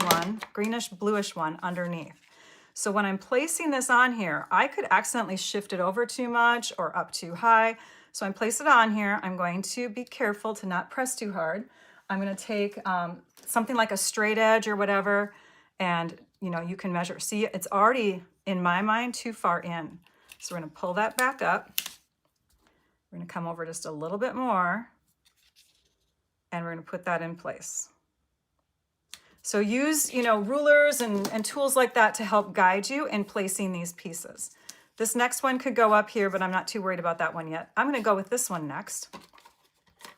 bluish one underneath. So when I'm placing this on here, I could accidentally shift it over too much or up too high. So I'm placing it on here. I'm going to be careful to not press too hard. I'm going to take something like a straight edge or whatever, and you can measure. See, it's already, in my mind, too far in. So we're going to pull that back up. We're going to come over just a little bit more, and we're going to put that in place. So use, rulers and tools like that to help guide you in placing these pieces. This next one could go up here, but I'm not too worried about that one yet. I'm going to go with this one next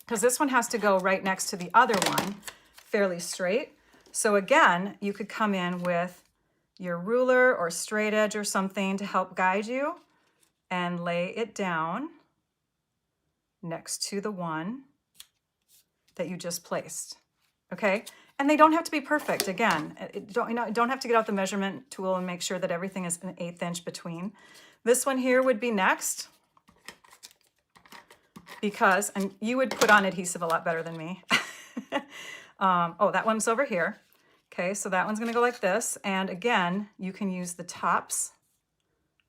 because this one has to go right next to the other one, fairly straight. So again, you could come in with your ruler or straight edge or something to help guide you and lay it down next to the one that you just placed. Okay? And they don't have to be perfect. Again, don't have to get out the measurement tool and make sure that everything is an 1/8 inch between. This one here would be next because, and you would put on adhesive a lot better than me. Oh, that one's over here. Okay, so that one's going to go like this. And again, you can use the tops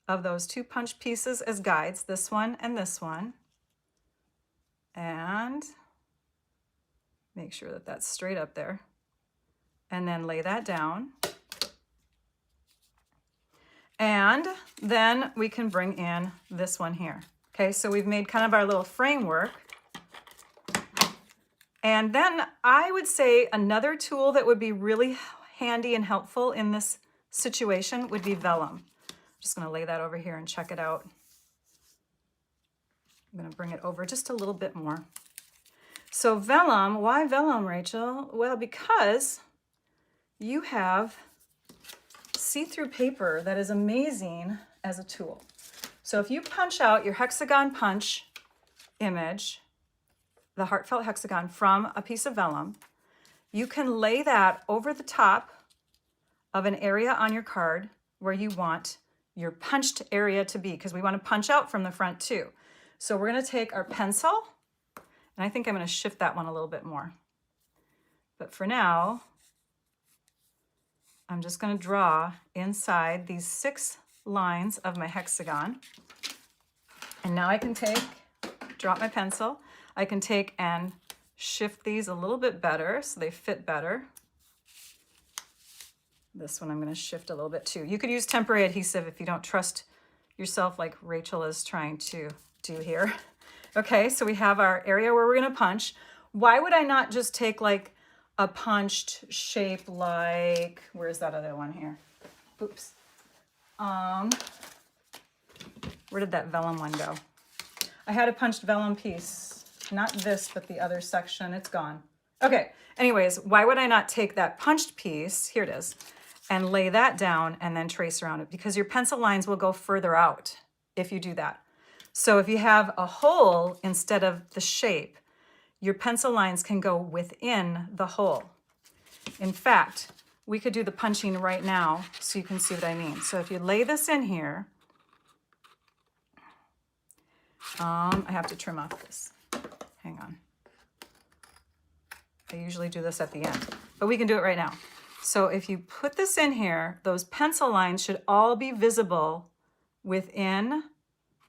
of those two punch pieces as guides, this one and this one. And make sure that that's straight up there. And then lay that down. And then we can bring in this one here. Okay, so we've made kind of our little framework. And then I would say another tool that would be really handy and helpful in this situation would be vellum. I'm just going to lay that over here and check it out. I'm going to bring it over just a little bit more. So vellum, why vellum, Rachel? Well, because you have see-through paper that is amazing as a tool. So if you punch out your hexagon punch image, the heartfelt hexagon from a piece of vellum, you can lay that over the top of an area on your card where you want your punched area to be, because we want to punch out from the front too. So we're going to take our pencil, and I think I'm going to shift that one a little bit more. But for now, I'm just going to draw inside these 6 lines of my hexagon. And now I can drop my pencil. I can take and shift these a little bit better so they fit better. This one I'm going to shift a little bit too. You could use temporary adhesive if you don't trust yourself like Rachel is trying to do here. Okay, so we have our area where we're going to punch. Why would I not just take like a punched shape like, where's that other one here? Oops. Where did that vellum one go? I had a punched vellum piece. not this, but the other section. It's gone. Okay, anyways, why would I not take that punched piece, here it is, and lay that down and then trace around it? Because your pencil lines will go further out if you do that. So if you have a hole instead of the shape, your pencil lines can go within the hole. In fact, we could do the punching right now so you can see what I mean. So if you lay this in here, I have to trim off this. Hang on. I usually do this at the end, but we can do it right now. So if you put this in here, those pencil lines should all be visible within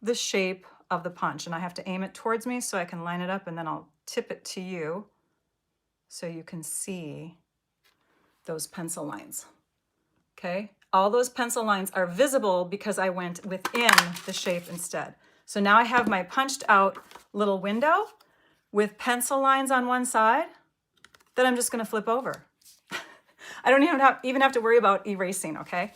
the shape of the punch. And I have to aim it towards me so I can line it up, and then I'll tip it to you so you can see those pencil lines. Okay, all those pencil lines are visible because I went within the shape instead. So now I have my punched out little window with pencil lines on one side that I'm just gonna flip over. I don't even have to worry about erasing, okay?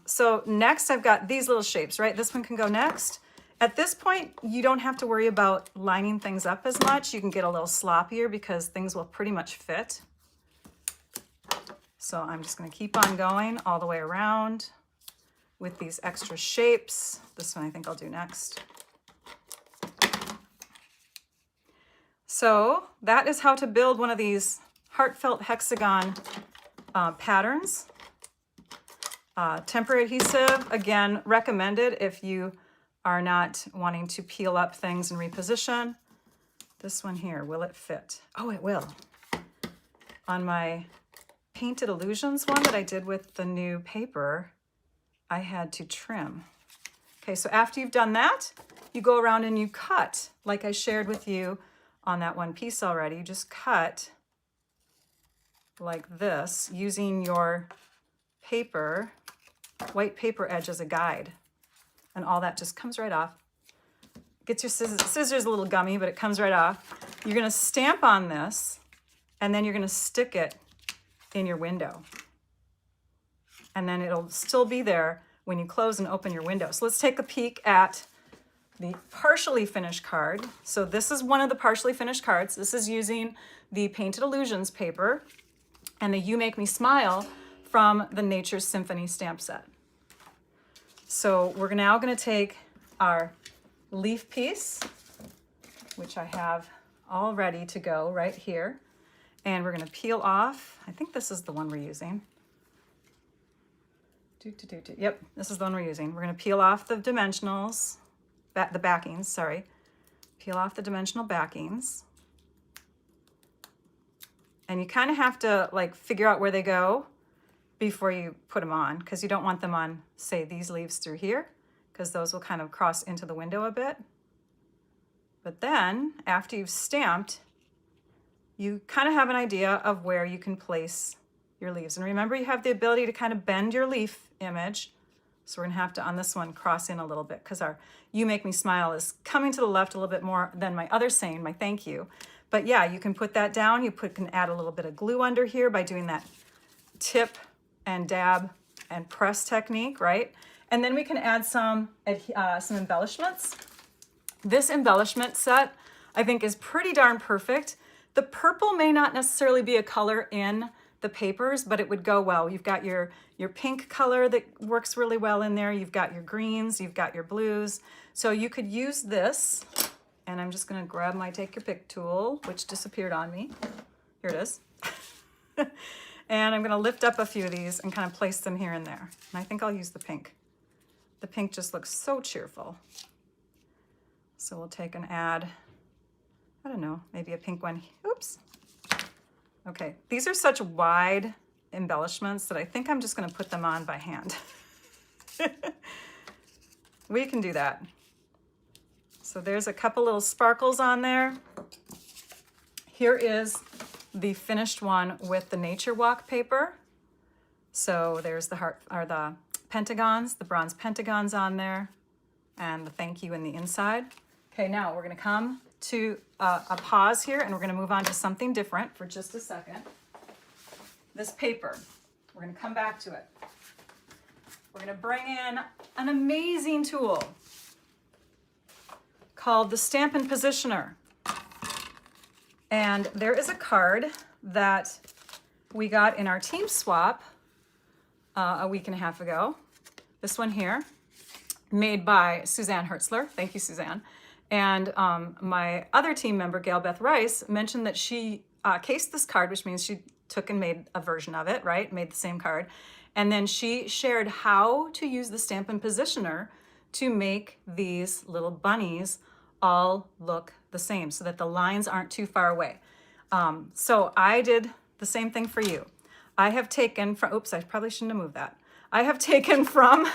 So next I've got these little shapes, right? This one can go next. At this point, you don't have to worry about lining things up as much. You can get a little sloppier because things will pretty much fit. So I'm just gonna keep on going all the way around with these extra shapes. This one I think I'll do next. So that is how to build one of these heartfelt hexagon patterns. Temporary adhesive, again, recommended if you are not wanting to peel up things and reposition. This one here, will it fit? Oh, it will. On my Painted Illusions one that I did with the new paper, I had to trim. Okay, so after you've done that, you go around and you cut, like I shared with you on that one piece already. You just cut like this using your paper, white paper edge as a guide. And all that just comes right off. Gets your scissors a little gummy, but it comes right off. You're gonna stamp on this, and then you're gonna stick it in your window. And then it'll still be there when you close and open your window. So let's take a peek at the partially finished card. So this is one of the partially finished cards. This is using the Painted Illusions paper and the You Make Me Smile from the Nature's Symphony stamp set. So we're now gonna take our leaf piece, which I have all ready to go right here. And we're gonna peel off, I think this is the one we're using. Yep, this is the one we're using. We're gonna peel off the dimensionals, the backings, sorry. Peel off the dimensional backings. And you kind of have to like figure out where they go before you put them on, because you don't want them on, say, these leaves through here, because those will kind of cross into the window a bit. But then, after you've stamped, you kind of have an idea of where you can place your leaves. And remember, you have the ability to kind of bend your leaf image. So we're gonna have to, on this one, cross in a little bit, because our You Make Me Smile is coming to the left a little bit more than my other saying, my thank you. But yeah, you can put that down. You can add a little bit of glue under here by doing that tip and dab and press technique, right? And then we can add some embellishments. This embellishment set, I think, is pretty darn perfect. The purple may not necessarily be a color in the papers, but it would go well. You've got your pink color that works really well in there. You've got your greens, you've got your blues. So you could use this, and I'm just gonna grab my Take Your Pick tool, which disappeared on me. Here it is. And I'm gonna lift up a few of these and kind of place them here and there. And I think I'll use the pink. The pink just looks so cheerful. So we'll take and add, I don't know, maybe a pink one. Oops. Okay, these are such wide embellishments that I think I'm just gonna put them on by hand. We can do that. So there's a couple little sparkles on there. Here is the finished one with the Nature Walk paper. So there's the heart, or the pentagons, the bronze pentagons on there, and the thank you in the inside. Okay, now we're gonna come to a pause here, and we're gonna move on to something different for just a second. This paper, we're gonna come back to it. We're gonna bring in an amazing tool called the Stampin' Positioner. And there is a card that we got in our team swap a week and a half ago. This one here, made by Suzanne Hertzler. Thank you, Suzanne. And my other team member, Gail Beth Rice, mentioned that she cased this card, which means she took and made a version of it, right? Made the same card. And then she shared how to use the Stampin' Positioner to make these little bunnies all look the same so that the lines aren't too far away. So I did the same thing for you. I have taken from, oops, I probably shouldn't have moved that. I have taken from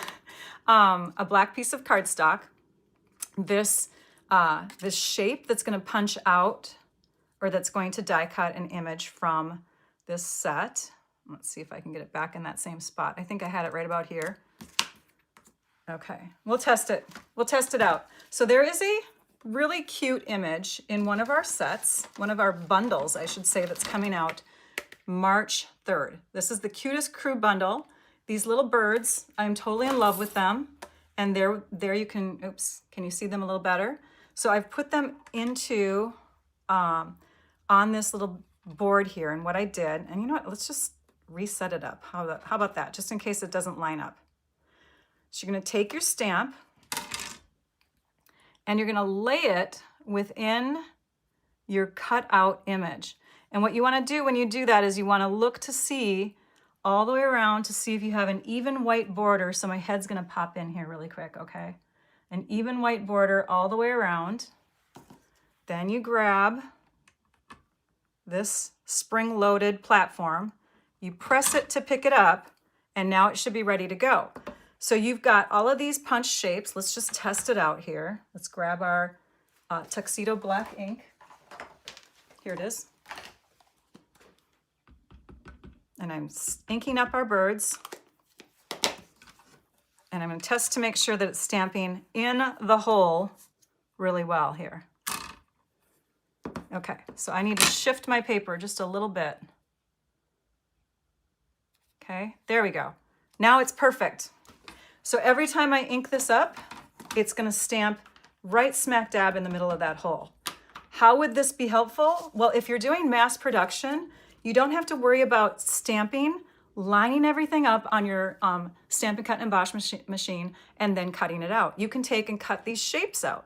a black piece of cardstock this shape that's going to punch out, or that's going to die cut an image from this set. Let's see if I can get it back in that same spot. I think I had it right about here. Okay, we'll test it. We'll test it out. So there is a really cute image in one of our sets, one of our bundles, I should say, that's coming out March 3rd. This is the cutest crew bundle. These little birds, I'm totally in love with them. And there you can, oops, can you see them a little better? So I've put them into, on this little board here. And what I did, and you know what, let's just reset it up. How about that? Just in case it doesn't line up. So you're gonna take your stamp and you're gonna lay it within your cut out image. And what you wanna do when you do that is you wanna look to see all the way around to see if you have an even white border. So my head's gonna pop in here really quick, okay? An even white border all the way around. Then you grab this spring-loaded platform, you press it to pick it up, and now it should be ready to go. So you've got all of these punch shapes. Let's just test it out here. Let's grab our tuxedo black ink. Here it is. And I'm inking up our birds. And I'm going to test to make sure that it's stamping in the hole really well here. Okay, so I need to shift my paper just a little bit. Okay, there we go. Now it's perfect. So every time I ink this up, it's going to stamp right smack dab in the middle of that hole. How would this be helpful? Well, if you're doing mass production, you don't have to worry about stamping, lining everything up on your Stampin' Cut and Emboss machine, and then cutting it out. You can take and cut these shapes out.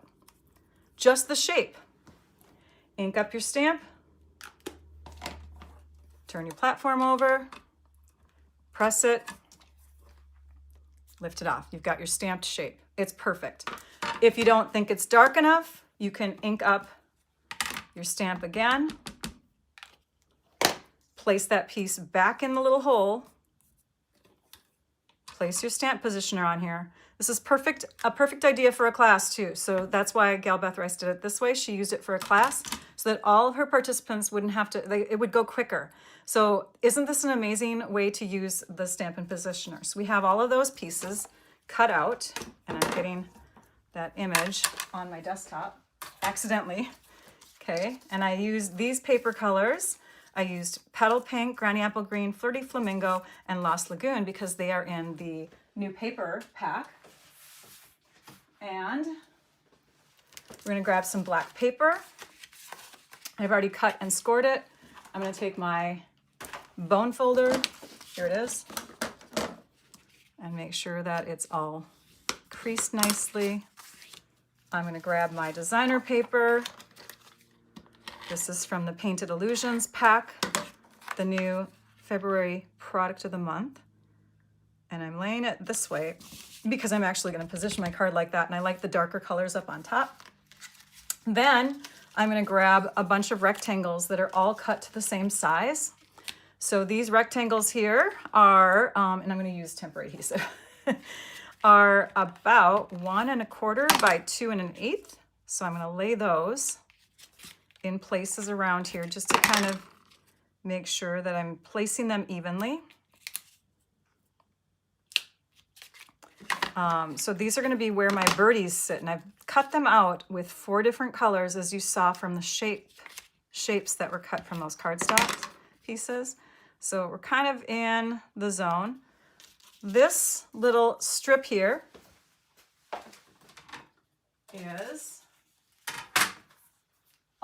Just the shape. Ink up your stamp, turn your platform over, press it, lift it off. You've got your stamped shape. It's perfect. If you don't think it's dark enough, you can ink up your stamp again, place that piece back in the little hole, place your stamp positioner on here. This is a perfect idea for a class too. So that's why Gail Beth Rice did it this way. She used it for a class so that all of her participants wouldn't have to, it would go quicker. So isn't this an amazing way to use the Stampin' Positioner? So we have all of those pieces cut out, and I'm getting that image on my desktop accidentally. Okay, and I used these paper colors. I used Petal Pink, Granny Apple Green, Flirty Flamingo, and Lost Lagoon because they are in the new paper pack. And we're gonna grab some black paper. I've already cut and scored it. I'm gonna take my bone folder, here it is, and make sure that it's all creased nicely. I'm gonna grab my designer paper. This is from the Painted Illusions pack, the new February product of the month. And I'm laying it this way because I'm actually going to position my card like that, and I like the darker colors up on top. Then I'm going to grab a bunch of rectangles that are all cut to the same size. So these rectangles here are, and I'm going to use temporary adhesive, are about 1 1/4 by 2 1/8. So I'm going to lay those in places around here just to kind of make sure that I'm placing them evenly. So these are going to be where my birdies sit, and I've cut them out with 4 different colors, as you saw from the shapes that were cut from those cardstock pieces. So we're kind of in the zone. This little strip here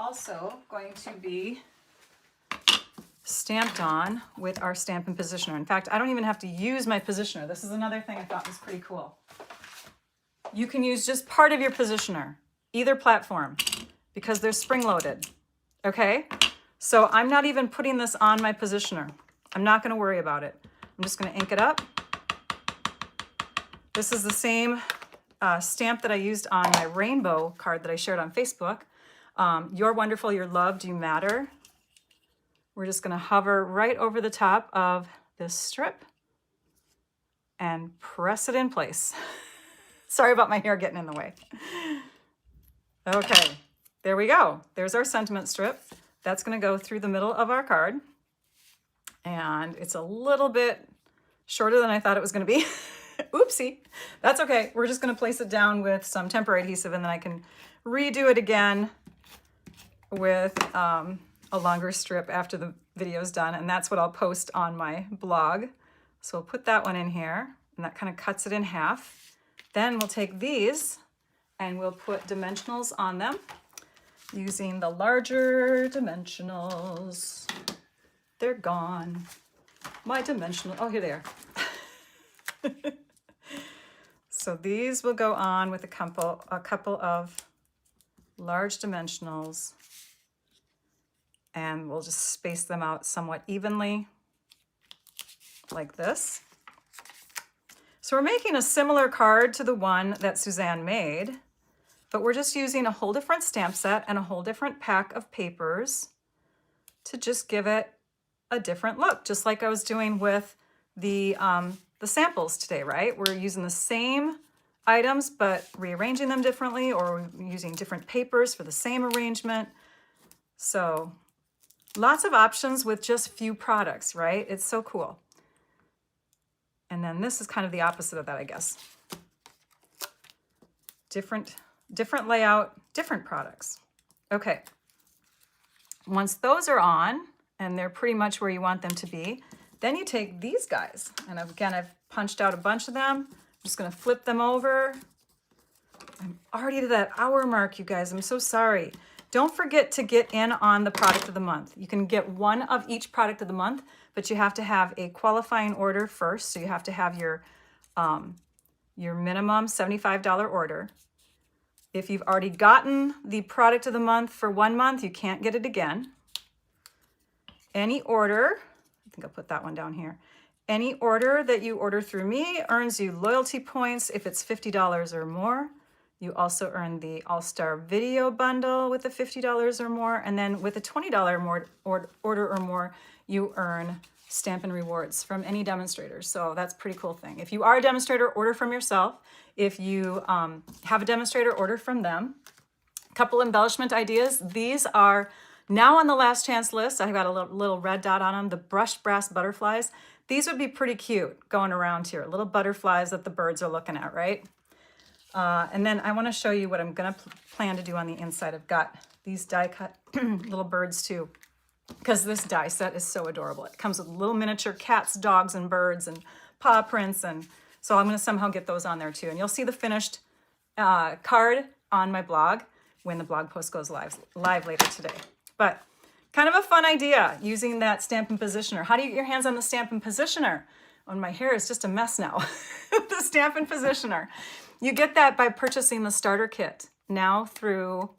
also going to be stamped on with our Stampin' Positioner. In fact, I don't even have to use my positioner. This is another thing I thought was pretty cool. You can use just part of your positioner, either platform, because they're spring-loaded, okay? So I'm not even putting this on my positioner. I'm not gonna worry about it. I'm just gonna ink it up. This is the same stamp that I used on my rainbow card that I shared on Facebook. You're wonderful, you're loved, you matter. We're just gonna hover right over the top of this strip and press it in place. Sorry about my hair getting in the way. Okay, there we go. There's our sentiment strip. That's gonna go through the middle of our card. And it's a little bit shorter than I thought it was gonna be. Oopsie, that's okay. We're just gonna place it down with some temporary adhesive and then I can redo it again with a longer strip after the video's done. And that's what I'll post on my blog. So we'll put that one in here and that kind of cuts it in half. Then we'll take these and we'll put dimensionals on them using the larger dimensionals. They're gone. My dimensional, oh, here they are. So these will go on with a couple of large dimensionals and we'll just space them out somewhat evenly like this. So we're making a similar card to the one that Suzanne made, but we're just using a whole different stamp set and a whole different pack of papers to just give it a different look, just like I was doing with the samples today, right? We're using the same items, but rearranging them differently, or using different papers for the same arrangement. So lots of options with just few products, right? It's so cool. And then this is kind of the opposite of that, I guess. Different layout, different products. Okay. Once those are on, and they're pretty much where you want them to be, then you take these guys. And again, I've punched out a bunch of them. I'm just gonna flip them over. I'm already to that hour mark, you guys. I'm so sorry. Don't forget to get in on the product of the month. You can get one of each product of the month, but you have to have a qualifying order first. So you have to have your minimum $75 order. If you've already gotten the product of the month for 1 month, you can't get it again. Any order, I think I'll put that one down here. Any order that you order through me earns you loyalty points if it's $50 or more. You also earn the All-Star Video Bundle with the $50 or more. And then with a $20 order or more, you earn Stampin' Rewards from any demonstrator. So that's a pretty cool thing. If you are a demonstrator, order from yourself. If you have a demonstrator, order from them. A couple embellishment ideas. These are now on the last chance list. I've got a little red dot on them, the brushed brass butterflies. These would be pretty cute going around here. Little butterflies that the birds are looking at, right? And then I want to show you what I'm going to plan to do on the inside. I've got these die cut little birds too, because this die set is so adorable. It comes with little miniature cats, dogs, and birds and paw prints. And so I'm going to somehow get those on there too. And you'll see the finished card on my blog when the blog post goes live later today. But kind of a fun idea using that Stampin' Positioner. How do you get your hands on the Stampin' Positioner? Oh, my hair is just a mess now. The Stampin' Positioner. You get that by purchasing the starter kit now through,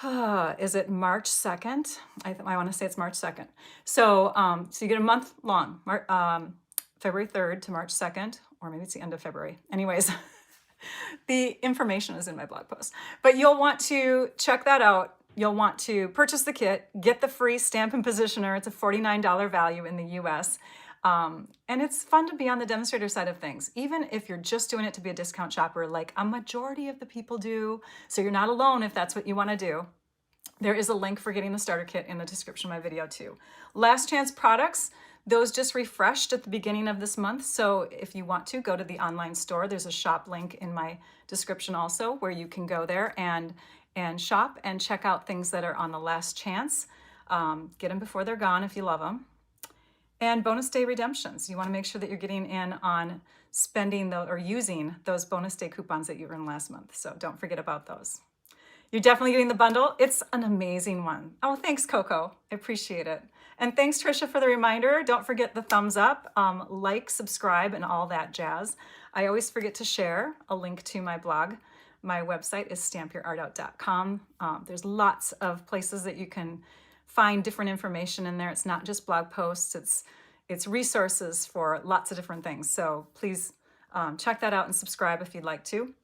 is it March 2nd? I want to say it's March 2nd. So, so you get a month long, February 3rd to March 2nd, or maybe it's the end of February. Anyways, the information is in my blog post. But you'll want to check that out. You'll want to purchase the kit, get the free Stampin' Positioner. It's a $49 value in the US. And it's fun to be on the demonstrator side of things, even if you're just doing it to be a discount shopper, like a majority of the people do. So you're not alone if that's what you want to do. There is a link for getting the starter kit in the description of my video too. Last chance products, those just refreshed at the beginning of this month. So if you want to go to the online store, there's a shop link in my description also where you can go there and shop and check out things that are on the last chance. Get them before they're gone if you love them. And bonus day redemptions. You want to make sure that you're getting in on spending or using those bonus day coupons that you earned last month. So don't forget about those. You're definitely getting the bundle. It's an amazing one. Oh, thanks, Coco. I appreciate it. And thanks, Trisha, for the reminder. Don't forget the thumbs up, like, subscribe, and all that jazz. I always forget to share a link to my blog. My website is stampyourartout.com. There's lots of places that you can find different information in there. It's not just blog posts. It's resources for lots of different things. So please check that out and subscribe if you'd like to.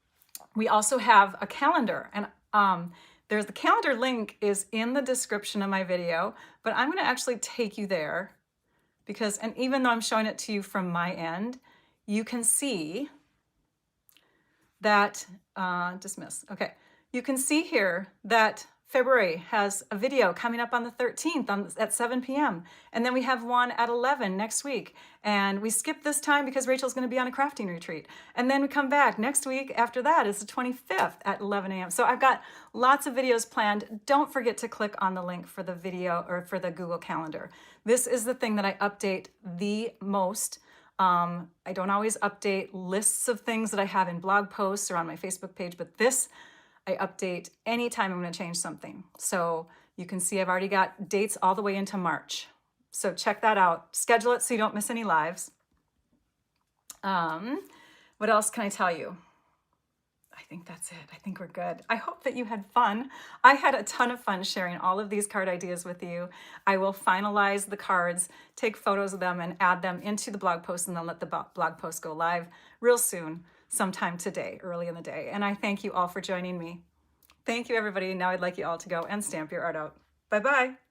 We also have a calendar, and there's the calendar link is in the description of my video, but I'm going to actually take you there because, and even though I'm showing it to you from my end, you can see that, dismiss. Okay. You can see here that February has a video coming up on the 13th at 7 p.m. And then we have one at 11 next week. And we skip this time because Rachel's going to be on a crafting retreat. And then we come back next week after that is the 25th at 11 a.m. So I've got lots of videos planned. Don't forget to click on the link for the video or for the Google Calendar. This is the thing that I update the most. I don't always update lists of things that I have in blog posts or on my Facebook page, but this I update anytime I'm going to change something. So you can see I've already got dates all the way into March. So check that out. Schedule it so you don't miss any lives. What else can I tell you? I think that's it. I think we're good. I hope that you had fun. I had a ton of fun sharing all of these card ideas with you. I will finalize the cards, take photos of them, and add them into the blog post, and then let the blog post go live real soon, sometime today, early in the day. And I thank you all for joining me. Thank you, everybody. Now I'd like you all to go and stamp your art out. Bye-bye.